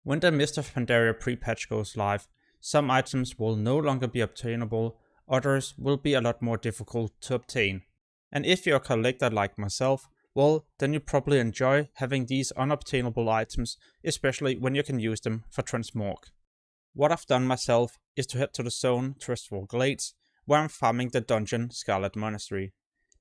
When the Mists of Pandaria pre-patch goes live, some items will no longer be obtainable, others will be a lot more difficult to obtain. And if you're a collector like myself, well, then you probably enjoy having these unobtainable items, especially when you can use them for transmog. What I've done myself is to head to the zone Tirisfal Glades, where I'm farming the dungeon Scarlet Monastery.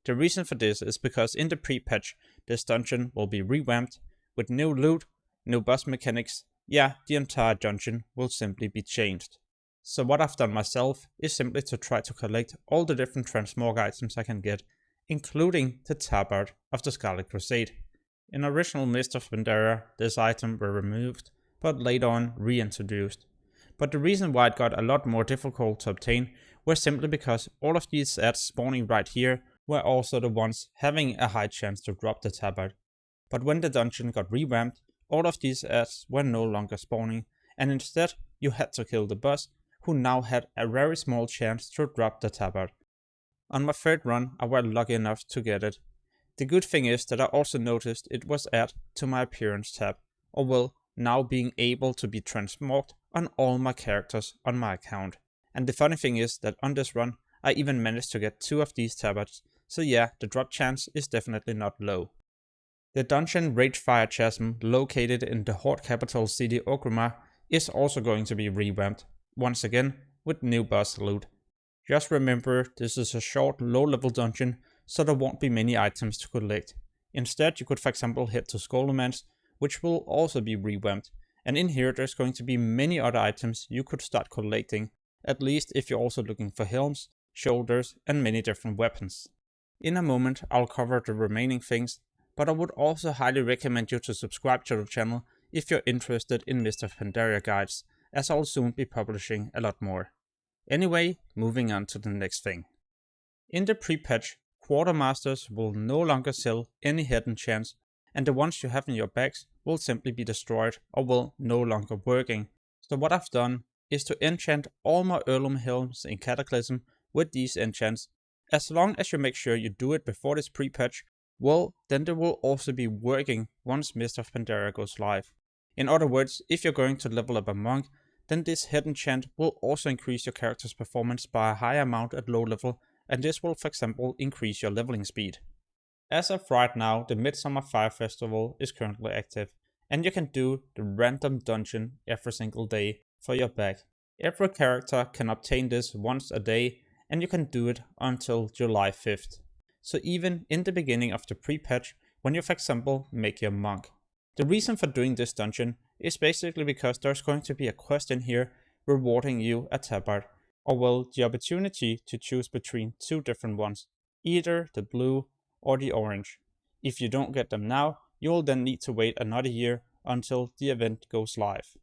The reason for this is because in the pre-patch, this dungeon will be revamped with new loot, new boss mechanics. Yeah, the entire dungeon will simply be changed. So what I've done myself is simply to try to collect all the different transmog items I can get, including the Tabard of the Scarlet Crusade. In original Mists of Pandaria, this item were removed, but later on reintroduced. But the reason why it got a lot more difficult to obtain was simply because all of these ads spawning right here were also the ones having a high chance to drop the Tabard. But when the dungeon got revamped, all of these ads were no longer spawning, and instead you had to kill the boss, who now had a very small chance to drop the Tabard. On my third run, I was lucky enough to get it. The good thing is that I also noticed it was added to my appearance tab, or well, now being able to be transmogged on all my characters on my account. And the funny thing is that on this run, I even managed to get 2 of these Tabards, so yeah, the drop chance is definitely not low. The dungeon Ragefire Chasm, located in the Horde capital city Orgrimmar, is also going to be revamped, once again with new boss loot. Just remember, this is a short, low-level dungeon, so there won't be many items to collect. Instead, you could for example head to Scarlet, which will also be revamped, and in here there's going to be many other items you could start collecting, at least if you're also looking for helms, shoulders, and many different weapons. In a moment I'll cover the remaining things, but I would also highly recommend you to subscribe to the channel if you're interested in Mists of Pandaria guides, as I'll soon be publishing a lot more. Anyway, moving on to the next thing. In the pre-patch, Quartermasters will no longer sell any head enchants, and the ones you have in your bags will simply be destroyed or will no longer working. So what I've done is to enchant all my heirloom helms in Cataclysm with these enchants. As long as you make sure you do it before this pre-patch, well, then they will also be working once Mists of Pandaria goes live. In other words, if you're going to level up a monk, then this head enchant will also increase your character's performance by a high amount at low level, and this will for example increase your leveling speed. As of right now, the Midsummer Fire Festival is currently active, and you can do the random dungeon every single day for your bag. Every character can obtain this once a day, and you can do it until July 5th. So even in the beginning of the pre-patch, when you for example make your monk. The reason for doing this dungeon is basically because there's going to be a quest in here rewarding you a Tabard, or well, the opportunity to choose between 2 different ones, either the blue or the orange. If you don't get them now, you will then need to wait another year until the event goes live.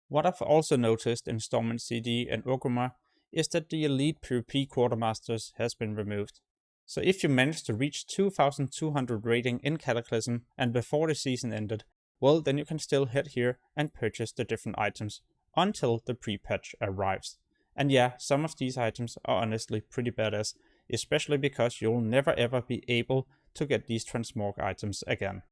What I've also noticed in Stormwind CD and Orgrimmar is that the elite PP Quartermasters has been removed. So if you manage to reach 2200 rating in Cataclysm and before the season ended, well, then you can still head here and purchase the different items until the pre-patch arrives. And yeah, some of these items are honestly pretty badass, especially because you'll never ever be able to get these transmog items again.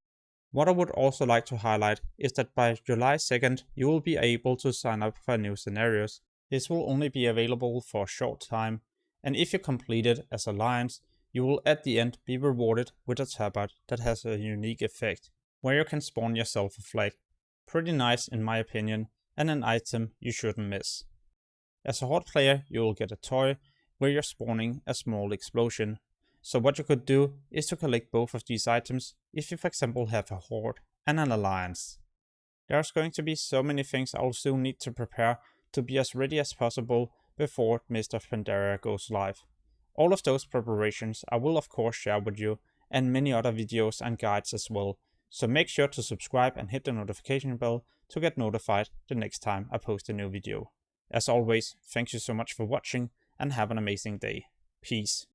What I would also like to highlight is that by July 2nd you will be able to sign up for new scenarios. This will only be available for a short time, and if you complete it as Alliance, you will at the end be rewarded with a Tabard that has a unique effect, where you can spawn yourself a flag. Pretty nice in my opinion, and an item you shouldn't miss. As a Horde player, you will get a toy where you're spawning a small explosion. So what you could do is to collect both of these items if you for example have a Horde and an Alliance. There's going to be so many things I'll soon need to prepare to be as ready as possible before Mists of Pandaria goes live. All of those preparations I will of course share with you, and many other videos and guides as well, so make sure to subscribe and hit the notification bell to get notified the next time I post a new video. As always, thank you so much for watching and have an amazing day. Peace.